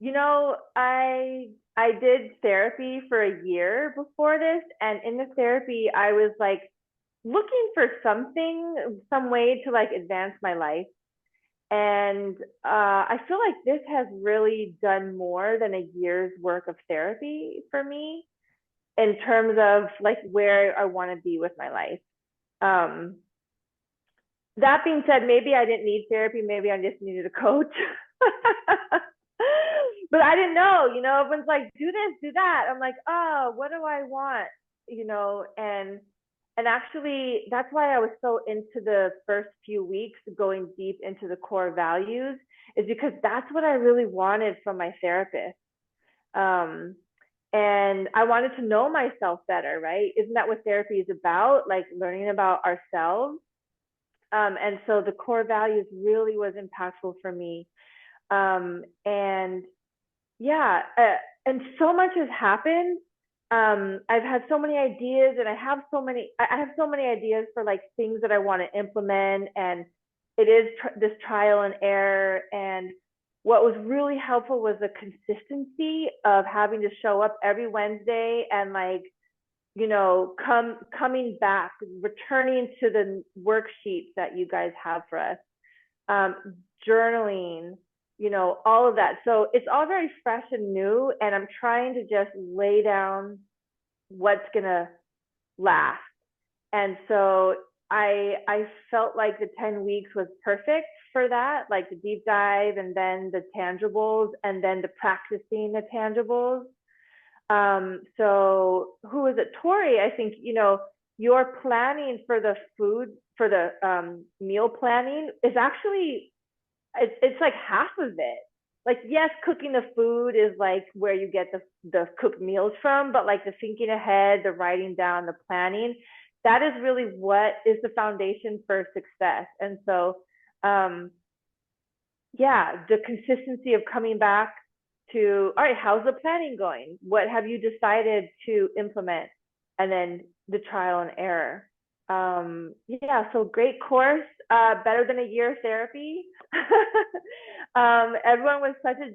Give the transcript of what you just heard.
You know, I did therapy for a year before this, and in the therapy, I was like looking for something, some way to like advance my life. And I feel like this has really done more than a year's work of therapy for me in terms of like where I want to be with my life. Um, that being said, maybe I didn't need therapy. Maybe I just needed a coach. But I didn't know, everyone's like, do this, do that. I'm like, oh, what do I want? And actually that's why I was so into the first few weeks going deep into the core values, is because that's what I really wanted from my therapist. Um, and I wanted to know myself better, right? Isn't that what therapy is about? Like learning about ourselves. And so the core values really was impactful for me. And yeah, and so much has happened. I've had so many ideas, and I have so many ideas for like things that I want to implement, and it is this trial and error. And what was really helpful was the consistency of having to show up every Wednesday and like, coming back, returning to the worksheets that you guys have for us, um, journaling, all of that. So it's all very fresh and new, and I'm trying to just lay down what's gonna last. And so I felt like the 10 weeks was perfect for that, like the deep dive and then the tangibles and then the practicing the tangibles. So who is it? Tori, I think, your planning for the food, for the meal planning is actually, it's like half of it. Like, yes, cooking the food is like where you get the cooked meals from, but like the thinking ahead, the writing down, the planning, that is really what is the foundation for success. And so, um, yeah, the consistency of coming back to, all right, how's the planning going? What have you decided to implement? And then the trial and error. Yeah, so great course, better than a year of therapy. Everyone was such a